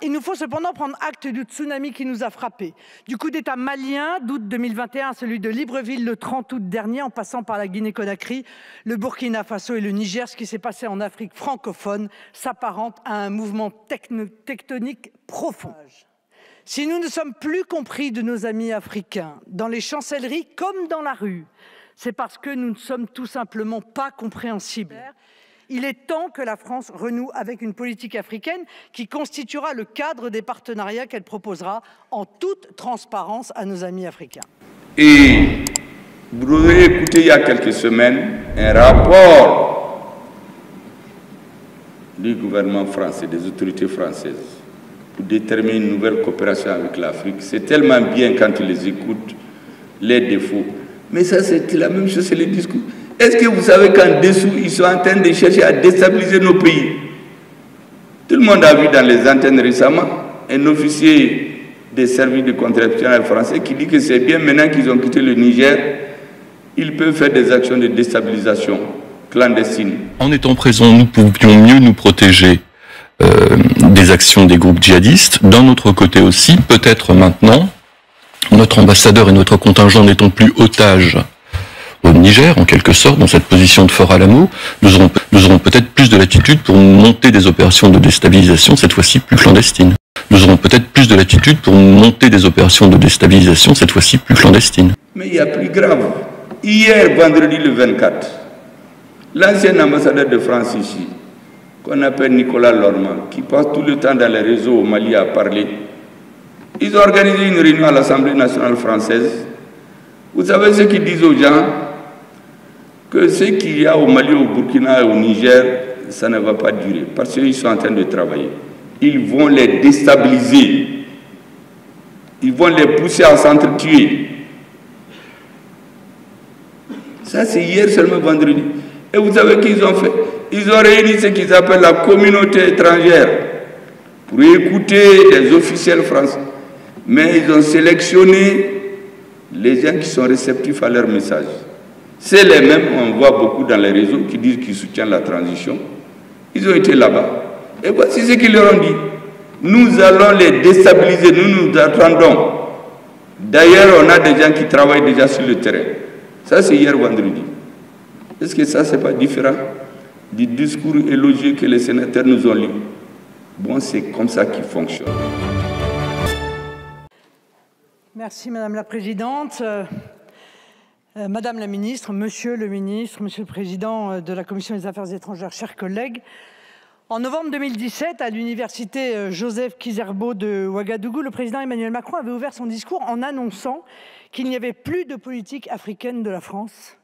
il nous faut cependant prendre acte du tsunami qui nous a frappés. Du coup d'État malien d'août 2021 à celui de Libreville le 30 août dernier, en passant par la Guinée-Conakry, le Burkina Faso et le Niger, ce qui s'est passé en Afrique francophone s'apparente à un mouvement tectonique profond. Si nous ne sommes plus compris de nos amis africains, dans les chancelleries comme dans la rue, c'est parce que nous ne sommes tout simplement pas compréhensibles. Il est temps que la France renoue avec une politique africaine qui constituera le cadre des partenariats qu'elle proposera en toute transparence à nos amis africains. Et vous aurez écouté il y a quelques semaines un rapport du gouvernement français, des autorités françaises, pour déterminer une nouvelle coopération avec l'Afrique. C'est tellement bien quand tu les écoutes, les défauts. Mais ça, c'est la même chose, c'est les discours. Est-ce que vous savez qu'en dessous, ils sont en train de chercher à déstabiliser nos pays? Tout le monde a vu dans les antennes récemment un officier des services de contre-espionnage français qui dit que c'est bien maintenant qu'ils ont quitté le Niger, ils peuvent faire des actions de déstabilisation clandestine. En étant présents, nous pouvions mieux nous protéger des actions des groupes djihadistes. D'un autre côté aussi, peut-être maintenant, notre ambassadeur et notre contingent n'étant plus otages au Niger, en quelque sorte, dans cette position de Fort Alamo, nous aurons peut-être plus de latitude pour monter des opérations de déstabilisation, cette fois-ci plus clandestines. Nous aurons peut-être plus de latitude pour monter des opérations de déstabilisation, cette fois-ci plus clandestines. Mais il y a plus grave. Hier, vendredi le 24, l'ancien ambassadeur de France ici, qu'on appelle Nicolas Lormand, qui passe tout le temps dans les réseaux au Mali à parler, ils ont organisé une réunion à l'Assemblée nationale française. Vous savez ce qu'ils disent aux gens? Que ce qu'il y a au Mali, au Burkina et au Niger, ça ne va pas durer, parce qu'ils sont en train de travailler. Ils vont les déstabiliser. Ils vont les pousser à s'entretuer. Ça, c'est hier seulement vendredi. Et vous savez qu'ils ont fait? Ils ont réuni ce qu'ils appellent la communauté étrangère pour écouter des officiels français. Mais ils ont sélectionné les gens qui sont réceptifs à leur message. C'est les mêmes, on voit beaucoup dans les réseaux, qui disent qu'ils soutiennent la transition. Ils ont été là-bas. Et voici ce qu'ils leur ont dit. Nous allons les déstabiliser, nous nous attendons. D'ailleurs, on a des gens qui travaillent déjà sur le terrain. Ça, c'est hier vendredi. Est-ce que ça, c'est pas différent du discours élogieux que les sénateurs nous ont lu? Bon, c'est comme ça qu'ils fonctionnent. Merci Madame la Présidente. Madame la Ministre, Monsieur le Ministre, Monsieur le Président de la Commission des Affaires étrangères, chers collègues, en novembre 2017, à l'université Joseph Kizerbo de Ouagadougou, le président Emmanuel Macron avait ouvert son discours en annonçant qu'il n'y avait plus de politique africaine de la France.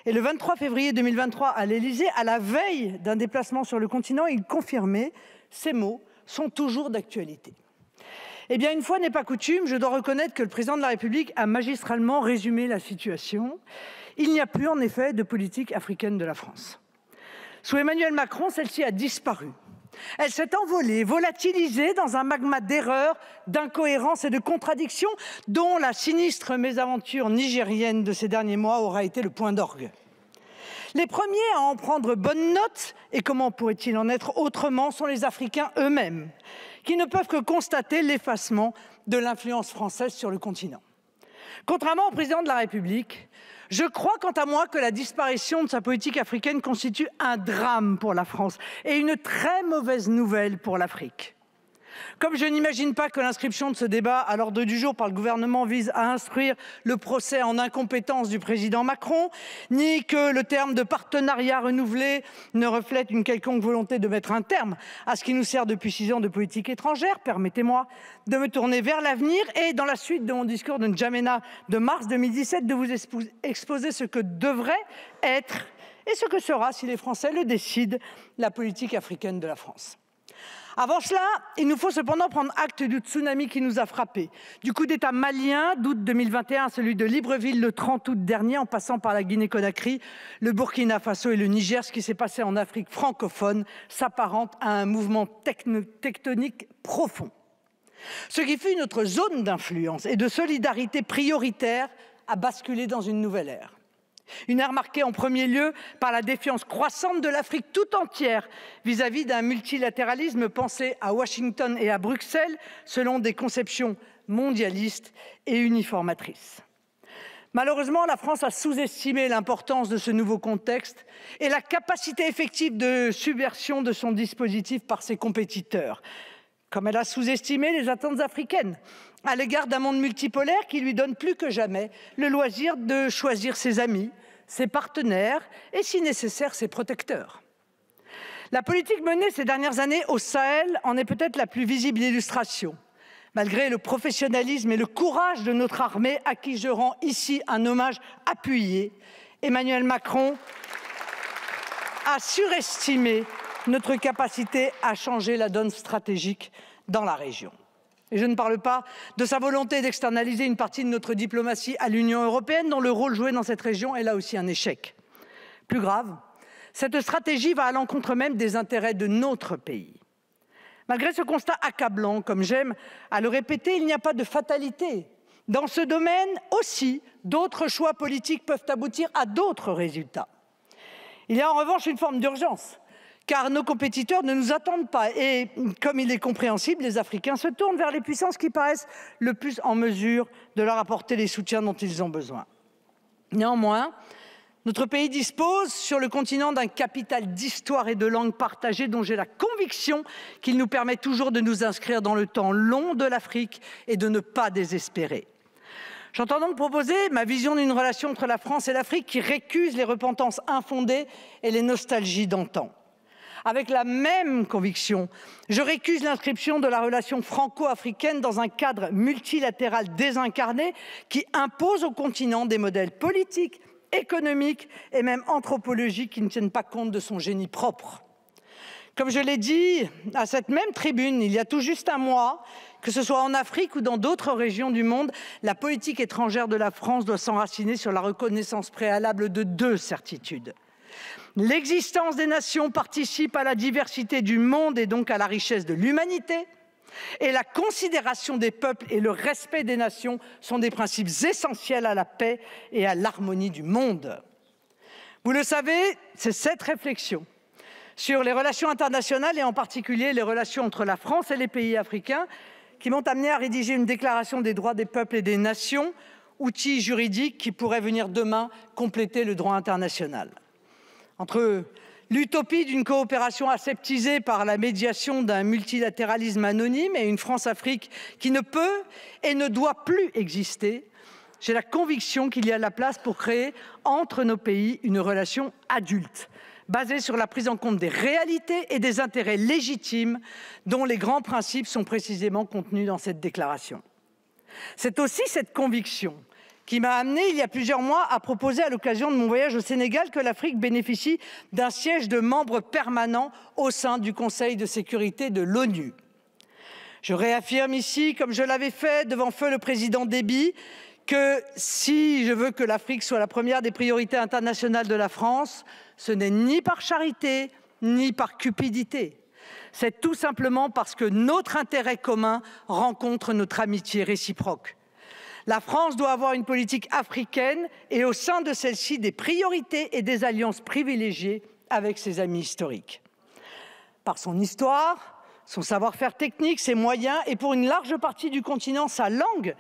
Et le 23 février 2023, à l'Élysée, à la veille d'un déplacement sur le continent, il confirmait « Ces mots sont toujours d'actualité ». Eh bien, une fois n'est pas coutume, je dois reconnaître que le président de la République a magistralement résumé la situation. Il n'y a plus, en effet, de politique africaine de la France. Sous Emmanuel Macron, celle-ci a disparu. Elle s'est envolée, volatilisée dans un magma d'erreurs, d'incohérences et de contradictions dont la sinistre mésaventure nigérienne de ces derniers mois aura été le point d'orgue. Les premiers à en prendre bonne note, et comment pourrait-il en être autrement, sont les Africains eux-mêmes, qui ne peuvent que constater l'effacement de l'influence française sur le continent. Contrairement au président de la République, je crois quant à moi que la disparition de sa politique africaine constitue un drame pour la France et une très mauvaise nouvelle pour l'Afrique. Comme je n'imagine pas que l'inscription de ce débat à l'ordre du jour par le gouvernement vise à instruire le procès en incompétence du président Macron, ni que le terme de partenariat renouvelé ne reflète une quelconque volonté de mettre un terme à ce qui nous sert depuis 6 ans de politique étrangère, permettez-moi de me tourner vers l'avenir et, dans la suite de mon discours de N'Djamena de mars 2017, de vous exposer ce que devrait être et ce que sera, si les Français le décident, la politique africaine de la France. Avant cela, il nous faut cependant prendre acte du tsunami qui nous a frappés. Du coup d'État malien d'août 2021 à celui de Libreville le 30 août dernier, en passant par la Guinée-Conakry, le Burkina Faso et le Niger, ce qui s'est passé en Afrique francophone s'apparente à un mouvement tectonique profond. Ce qui fut notre zone d'influence et de solidarité prioritaire a basculé dans une nouvelle ère. Une ère marquée en premier lieu par la défiance croissante de l'Afrique tout entière vis-à-vis d'un multilatéralisme pensé à Washington et à Bruxelles selon des conceptions mondialistes et uniformatrices. Malheureusement, la France a sous-estimé l'importance de ce nouveau contexte et la capacité effective de subversion de son dispositif par ses compétiteurs, comme elle a sous-estimé les attentes africaines à l'égard d'un monde multipolaire qui lui donne plus que jamais le loisir de choisir ses amis, ses partenaires et, si nécessaire, ses protecteurs. La politique menée ces dernières années au Sahel en est peut-être la plus visible illustration. Malgré le professionnalisme et le courage de notre armée, à qui je rends ici un hommage appuyé, Emmanuel Macron a surestimé notre capacité à changer la donne stratégique dans la région. Et je ne parle pas de sa volonté d'externaliser une partie de notre diplomatie à l'Union européenne, dont le rôle joué dans cette région est là aussi un échec. Plus grave, cette stratégie va à l'encontre même des intérêts de notre pays. Malgré ce constat accablant, comme j'aime à le répéter, il n'y a pas de fatalité. Dans ce domaine aussi, d'autres choix politiques peuvent aboutir à d'autres résultats. Il y a en revanche une forme d'urgence, car nos compétiteurs ne nous attendent pas. Et comme il est compréhensible, les Africains se tournent vers les puissances qui paraissent le plus en mesure de leur apporter les soutiens dont ils ont besoin. Néanmoins, notre pays dispose sur le continent d'un capital d'histoire et de langue partagée dont j'ai la conviction qu'il nous permet toujours de nous inscrire dans le temps long de l'Afrique et de ne pas désespérer. J'entends donc proposer ma vision d'une relation entre la France et l'Afrique qui récuse les repentances infondées et les nostalgies d'antan. Avec la même conviction, je récuse l'inscription de la relation franco-africaine dans un cadre multilatéral désincarné qui impose au continent des modèles politiques, économiques et même anthropologiques qui ne tiennent pas compte de son génie propre. Comme je l'ai dit à cette même tribune il y a tout juste un mois, que ce soit en Afrique ou dans d'autres régions du monde, la politique étrangère de la France doit s'enraciner sur la reconnaissance préalable de deux certitudes. L'existence des nations participe à la diversité du monde et donc à la richesse de l'humanité. Et la considération des peuples et le respect des nations sont des principes essentiels à la paix et à l'harmonie du monde. Vous le savez, c'est cette réflexion sur les relations internationales et en particulier les relations entre la France et les pays africains qui m'ont amené à rédiger une déclaration des droits des peuples et des nations, outil juridique qui pourrait venir demain compléter le droit international. Entre l'utopie d'une coopération aseptisée par la médiation d'un multilatéralisme anonyme et une France-Afrique qui ne peut et ne doit plus exister, j'ai la conviction qu'il y a la place pour créer entre nos pays une relation adulte, basée sur la prise en compte des réalités et des intérêts légitimes dont les grands principes sont précisément contenus dans cette déclaration. C'est aussi cette conviction qui m'a amené, il y a plusieurs mois, à proposer à l'occasion de mon voyage au Sénégal que l'Afrique bénéficie d'un siège de membre permanent au sein du Conseil de sécurité de l'ONU. Je réaffirme ici, comme je l'avais fait devant feu le président Déby, que si je veux que l'Afrique soit la première des priorités internationales de la France, ce n'est ni par charité, ni par cupidité. C'est tout simplement parce que notre intérêt commun rencontre notre amitié réciproque. La France doit avoir une politique africaine et au sein de celle-ci des priorités et des alliances privilégiées avec ses amis historiques. Par son histoire, son savoir-faire technique, ses moyens et pour une large partie du continent, sa langue,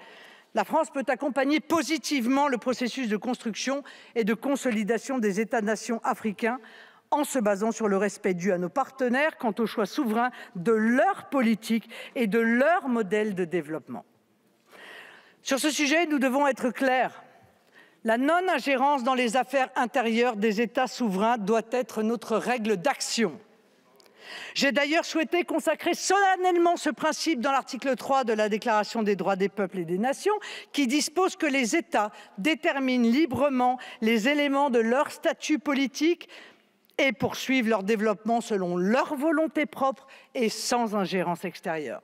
la France peut accompagner positivement le processus de construction et de consolidation des États-nations africains en se basant sur le respect dû à nos partenaires quant au choix souverain de leur politique et de leur modèle de développement. Sur ce sujet, nous devons être clairs. La non-ingérence dans les affaires intérieures des États souverains doit être notre règle d'action. J'ai d'ailleurs souhaité consacrer solennellement ce principe dans l'article 3 de la Déclaration des droits des peuples et des nations, qui dispose que les États déterminent librement les éléments de leur statut politique et poursuivent leur développement selon leur volonté propre et sans ingérence extérieure.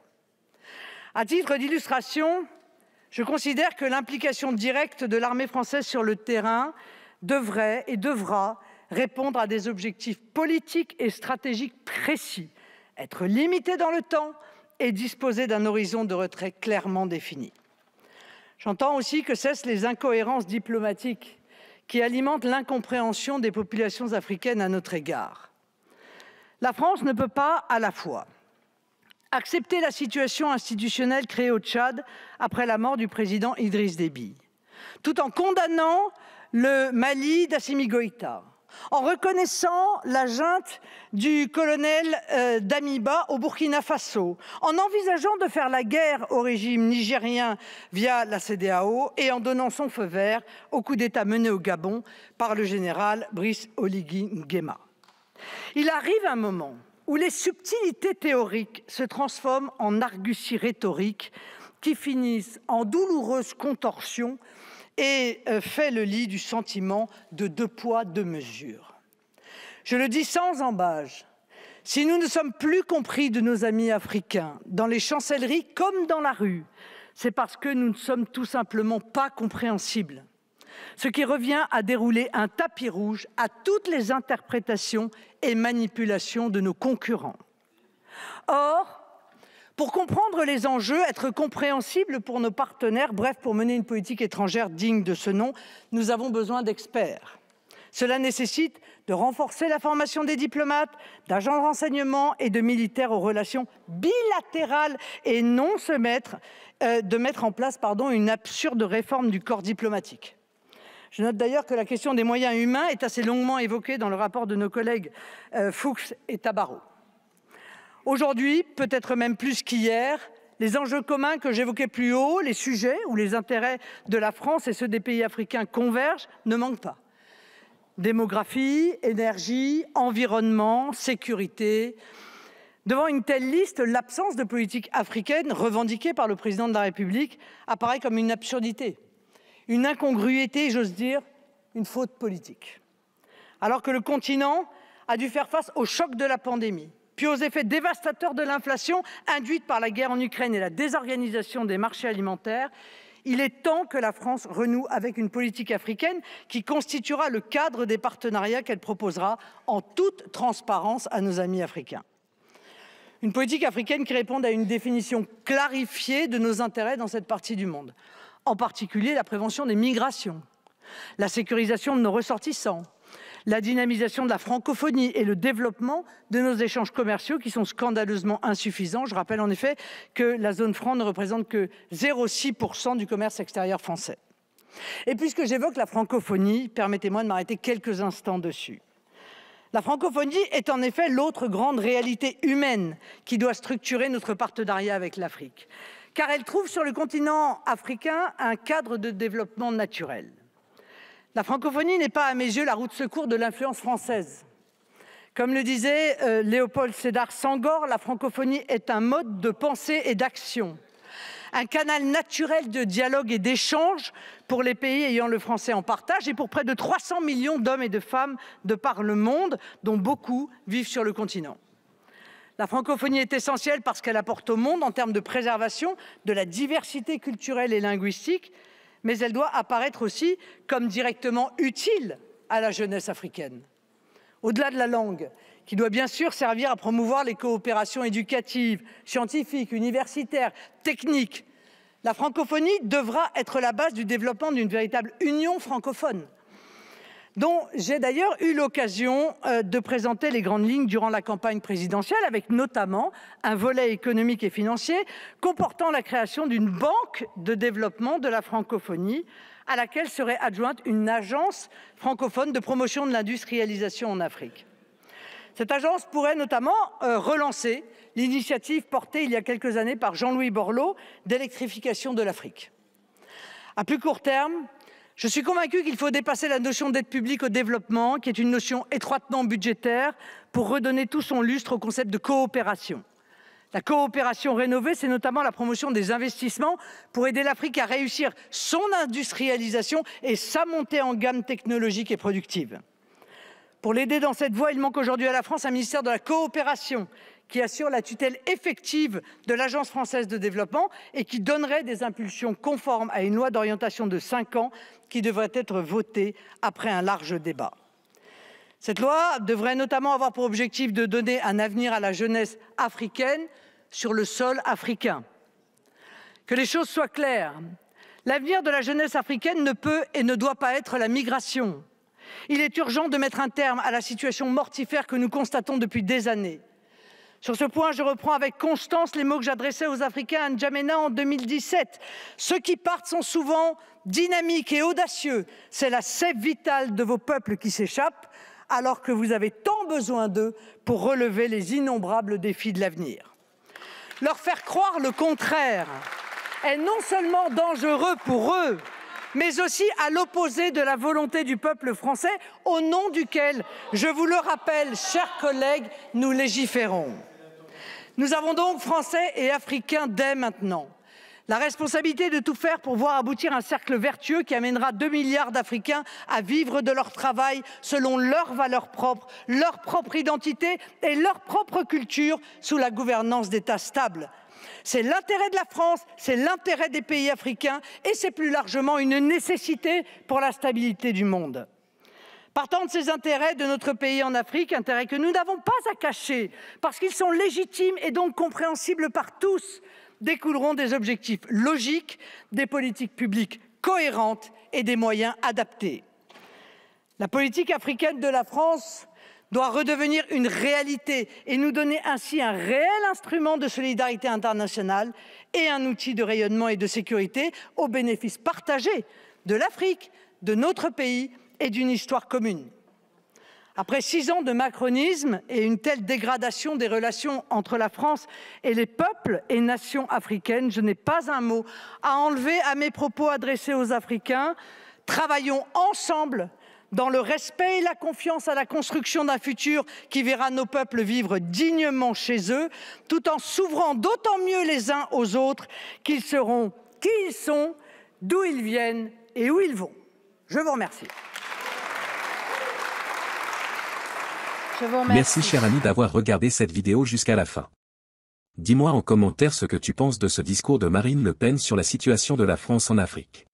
À titre d'illustration, je considère que l'implication directe de l'armée française sur le terrain devrait et devra répondre à des objectifs politiques et stratégiques précis, être limitée dans le temps et disposer d'un horizon de retrait clairement défini. J'entends aussi que cessent les incohérences diplomatiques qui alimente l'incompréhension des populations africaines à notre égard. La France ne peut pas à la fois accepter la situation institutionnelle créée au Tchad après la mort du président Idriss Déby, tout en condamnant le Mali d'Assimi Goïta, en reconnaissant la junte du colonel Damiba au Burkina Faso, en envisageant de faire la guerre au régime nigérien via la CEDEAO et en donnant son feu vert au coup d'État mené au Gabon par le général Brice Oligui Nguema. Il arrive un moment où les subtilités théoriques se transforment en arguties rhétoriques qui finissent en douloureuses contorsions et fait le lit du sentiment de deux poids, deux mesures. Je le dis sans ambages, si nous ne sommes plus compris de nos amis africains, dans les chancelleries comme dans la rue, c'est parce que nous ne sommes tout simplement pas compréhensibles. Ce qui revient à dérouler un tapis rouge à toutes les interprétations et manipulations de nos concurrents. Or, pour comprendre les enjeux, être compréhensible pour nos partenaires, bref, pour mener une politique étrangère digne de ce nom, nous avons besoin d'experts. Cela nécessite de renforcer la formation des diplomates, d'agents de renseignement et de militaires aux relations bilatérales et non de mettre en place une absurde réforme du corps diplomatique. Je note d'ailleurs que la question des moyens humains est assez longuement évoquée dans le rapport de nos collègues Fuchs et Tabarot. Aujourd'hui, peut-être même plus qu'hier, les enjeux communs que j'évoquais plus haut, les sujets où les intérêts de la France et ceux des pays africains convergent, ne manquent pas. Démographie, énergie, environnement, sécurité. Devant une telle liste, l'absence de politique africaine revendiquée par le président de la République apparaît comme une absurdité, une incongruité, j'ose dire, une faute politique. Alors que le continent a dû faire face au choc de la pandémie, puis aux effets dévastateurs de l'inflation induite par la guerre en Ukraine et la désorganisation des marchés alimentaires, il est temps que la France renoue avec une politique africaine qui constituera le cadre des partenariats qu'elle proposera en toute transparence à nos amis africains. Une politique africaine qui réponde à une définition clarifiée de nos intérêts dans cette partie du monde, en particulier la prévention des migrations, la sécurisation de nos ressortissants, la dynamisation de la francophonie et le développement de nos échanges commerciaux qui sont scandaleusement insuffisants. Je rappelle en effet que la zone franc ne représente que 0,6% du commerce extérieur français. Et puisque j'évoque la francophonie, permettez-moi de m'arrêter quelques instants dessus. La francophonie est en effet l'autre grande réalité humaine qui doit structurer notre partenariat avec l'Afrique, car elle trouve sur le continent africain un cadre de développement naturel. La francophonie n'est pas, à mes yeux, la roue de secours de l'influence française. Comme le disait Léopold Sédar Senghor, la francophonie est un mode de pensée et d'action, un canal naturel de dialogue et d'échange pour les pays ayant le français en partage et pour près de 300 millions d'hommes et de femmes de par le monde, dont beaucoup vivent sur le continent. La francophonie est essentielle parce qu'elle apporte au monde, en termes de préservation de la diversité culturelle et linguistique, mais elle doit apparaître aussi comme directement utile à la jeunesse africaine. Au-delà de la langue, qui doit bien sûr servir à promouvoir les coopérations éducatives, scientifiques, universitaires, techniques, la francophonie devra être la base du développement d'une véritable union francophone, dont j'ai d'ailleurs eu l'occasion de présenter les grandes lignes durant la campagne présidentielle, avec notamment un volet économique et financier comportant la création d'une banque de développement de la francophonie, à laquelle serait adjointe une agence francophone de promotion de l'industrialisation en Afrique. Cette agence pourrait notamment relancer l'initiative portée il y a quelques années par Jean-Louis Borloo d'électrification de l'Afrique. À plus court terme, je suis convaincu qu'il faut dépasser la notion d'aide publique au développement, qui est une notion étroitement budgétaire, pour redonner tout son lustre au concept de coopération. La coopération rénovée, c'est notamment la promotion des investissements pour aider l'Afrique à réussir son industrialisation et sa montée en gamme technologique et productive. Pour l'aider dans cette voie, il manque aujourd'hui à la France un ministère de la coopération qui assure la tutelle effective de l'Agence française de développement et qui donnerait des impulsions conformes à une loi d'orientation de 5 ans qui devrait être votée après un large débat. Cette loi devrait notamment avoir pour objectif de donner un avenir à la jeunesse africaine sur le sol africain. Que les choses soient claires, L'avenir de la jeunesse africaine ne peut et ne doit pas être la migration. Il est urgent de mettre un terme à la situation mortifère que nous constatons depuis des années. Sur ce point, je reprends avec constance les mots que j'adressais aux Africains à N'Djamena en 2017. Ceux qui partent sont souvent dynamiques et audacieux. C'est la sève vitale de vos peuples qui s'échappe, alors que vous avez tant besoin d'eux pour relever les innombrables défis de l'avenir. Leur faire croire le contraire est non seulement dangereux pour eux, mais aussi à l'opposé de la volonté du peuple français, au nom duquel, je vous le rappelle, chers collègues, nous légiférons. Nous avons donc, Français et Africains, dès maintenant, la responsabilité de tout faire pour voir aboutir un cercle vertueux qui amènera 2 milliards d'Africains à vivre de leur travail selon leurs valeurs propres, leur propre identité et leur propre culture sous la gouvernance d'États stables. C'est l'intérêt de la France, c'est l'intérêt des pays africains et c'est plus largement une nécessité pour la stabilité du monde. Partant de ces intérêts de notre pays en Afrique, intérêts que nous n'avons pas à cacher parce qu'ils sont légitimes et donc compréhensibles par tous, découleront des objectifs logiques, des politiques publiques cohérentes et des moyens adaptés. La politique africaine de la France doit redevenir une réalité et nous donner ainsi un réel instrument de solidarité internationale et un outil de rayonnement et de sécurité au bénéfice partagé de l'Afrique, de notre pays et d'une histoire commune. Après 6 ans de macronisme et une telle dégradation des relations entre la France et les peuples et nations africaines, je n'ai pas un mot à enlever à mes propos adressés aux Africains. Travaillons ensemble dans le respect et la confiance à la construction d'un futur qui verra nos peuples vivre dignement chez eux, tout en s'ouvrant d'autant mieux les uns aux autres qu'ils seront qui ils sont, d'où ils viennent et où ils vont. Je vous remercie. Merci cher ami d'avoir regardé cette vidéo jusqu'à la fin. Dis-moi en commentaire ce que tu penses de ce discours de Marine Le Pen sur la situation de la France en Afrique.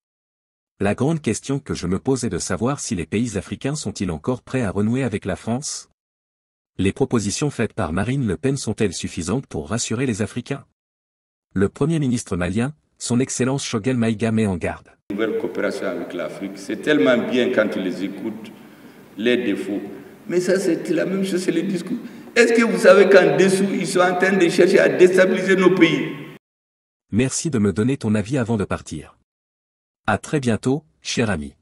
La grande question que je me pose est de savoir si les pays africains sont-ils encore prêts à renouer avec la France? Les propositions faites par Marine Le Pen sont-elles suffisantes pour rassurer les Africains? Le Premier ministre malien, son Excellence Choguel Maïga met en garde. Une nouvelle coopération avec l'Afrique, c'est tellement bien quand tu les écoutes, les défauts. Mais ça, c'est la même chose, c'est les discours. Est-ce que vous savez qu'en dessous, ils sont en train de chercher à déstabiliser nos pays? Merci de me donner ton avis avant de partir. À très bientôt, cher ami.